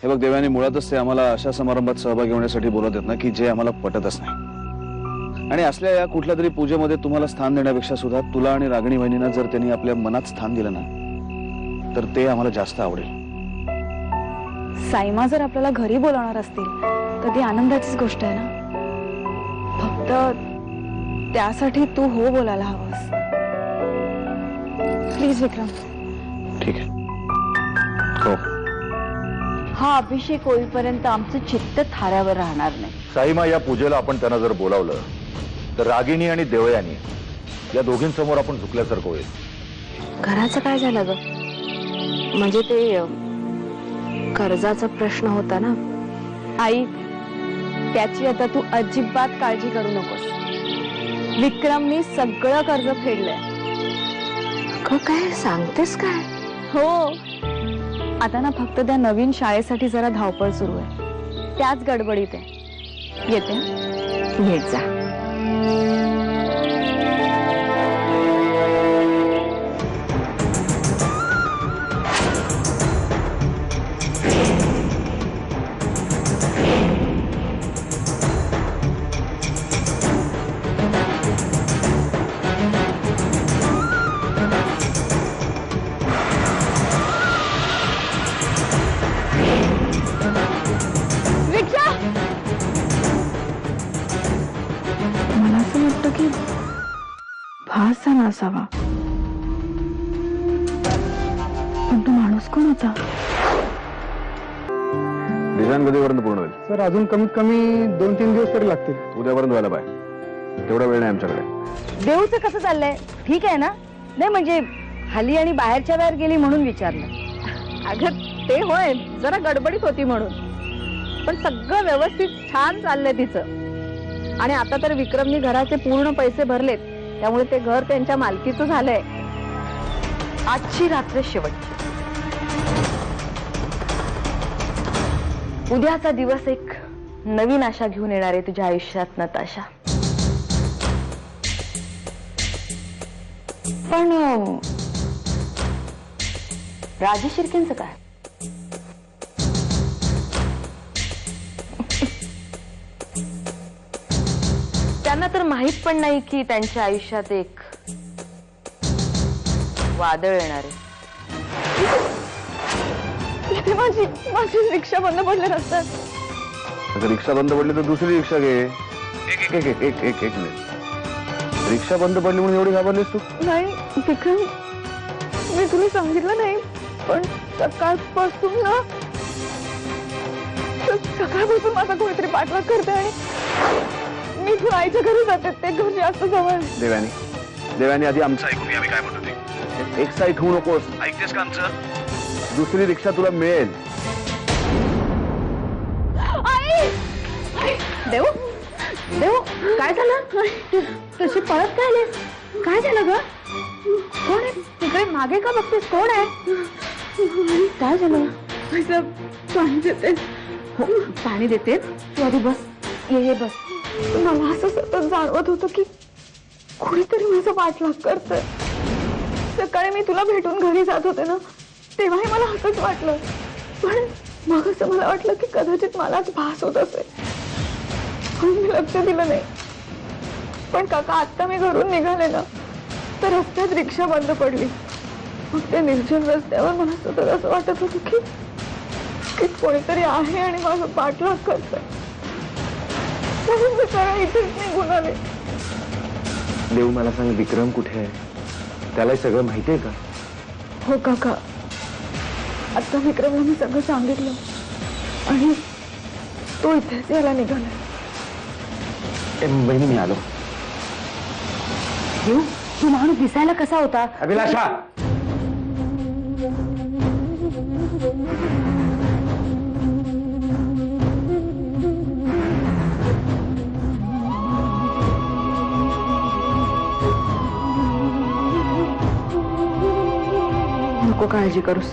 हे बघ देवयानी, मुळातच ते आम्हाला अशा समारंभात सहभागी होण्यासाठी बोलत आहेत ना की जे आम्हाला पटतच नाही. आणि असल्या या कुठल्या तरी पूजेमध्ये तुम्हाला स्थान देण्यापेक्षा सुद्धा तुला आणि रागिणी वहिनींना जर त्यांनी आपल्या मनात स्थान दिलं ना तर ते आम्हाला जास्त आवडेल. साईमा जर आपल्याला घरी बोलावणार असतील तर ती आनंदाचीच गोष्ट आहे ना. फक्त त्यासाठी तू हो बोलायला हवंस. प्लीज विक्रम. ठीक आहे. हो. हा अभिषेक होईपर्यंत आमचं चित्त थाऱ्यावर राहणार नाही. साईमा, या पूजेला आपण त्यांना जर बोलावलं तर रागिणी आणि देवयानी या दोघींसमोर आपण झुकल्यासारखं होईल. घराचं काय झालं ग? म्हणजे ते कर्जाचा प्रश्न होता ना. आई, त्याची आता तू अजिबात काळजी करू नकोस. विक्रमनी सगळं कर्ज फेडलंय. काय सांगतेस काय? हो, आता ना फक्त त्या नवीन शाळेसाठी जरा धावपळ सुरू आहे. त्याच गडबडीत आहे. येते. भेट जा. मला असं वाटतं की भास झाला असावा. पण तो माणूस कोण होता? डिझाईन कधीपर्यंत पूर्ण होईल? सर अजून कमीत कमी 2-3 दिवस तरी लागतील. उद्यापर्यंत व्हायला पाहिजे. तेवढा वेळ नाही आमच्याकडे. देऊचं कसं चाललंय? ठीक आहे ना? नाही म्हणजे हल्ली आणि बाहेरच्या बाहेर गेली म्हणून विचारलं. अगं ते होय, जरा गडबडीत होती म्हणून. पण सगळं व्यवस्थित छान चाललंय तिचं. आणि आता तर विक्रमनी घराचे पूर्ण पैसे भरलेत, त्यामुळे ते घर त्यांच्या मालकीचं झालंय. आजची रात्र शेवटची. उद्याचा दिवस एक नवीन आशा घेऊन येणार आहे तुझ्या आयुष्यात नताशा. पण राजे शिर्केंचं काय? त्यांना तर माहित पण नाही की त्यांच्या आयुष्यात एक वादळ येणार आहे. माझी रिक्षा बंद पडले रस्त्यात. आता रिक्षा बंद पडली तर दुसरी रिक्षा घे. एक मिनिट. रिक्षा बंद पडली म्हणून एवढी घाबरलीस तू? नाही विक्रम, मी तुला सांगितलं नाही, पण सकाळपासून माझा कोणीतरी पाठलाग करते आणि मी तुला आईच्या घरी जाते. ते घर जास्त जवळ. देवयानी आधी आमचं ऐकून घ्या. मी काय म्हणतो ते. एक्साइट होऊ नकोस. ऐकतेस का आमचं? दुसरी रिक्षा तुला मिळेल. देव देव, काय झालं? तशी पळत काय आलीस? काय झालं ग? कोण आहे तिकडे? मागे का बघतेस? कोण आहे? काय झालं? पाणी देते. हो, पाणी देते. तू आधी बस. ये बस. मला असं सतत जाणवत होतं की कोणीतरी माझा पाठलाग करतंय. सकाळी मी तुला भेटून घरी जात होते ना, तेव्हाही मला असंच वाटलं. पण मग असं मला वाटलं की कदाचित मलाच भास होत असेल, म्हणून मी लक्ष दिलं नाही. पण काका, आता मी घरून निघाले ना तर रस्त्यात रिक्षा बंद पडली. मग त्या निर्जन रस्त्यावर मला सतत असं वाटत होतं की कोणीतरी आहे आणि माझा पाठलाग करतंय. म्हणून मी सरळ इथेच निघून आले. देव, मला सांग, विक्रम कुठे आहे? त्याला सगळं माहिती आहे का? हो काका, आता विक्रमला मी सगळं सांगितलं आणि तो इथेच यायला निघाला. बहिणी, मी आलो. देव, तू माणूस दिसायला कसा होता? अभिलाषा, नको काळजी करूस.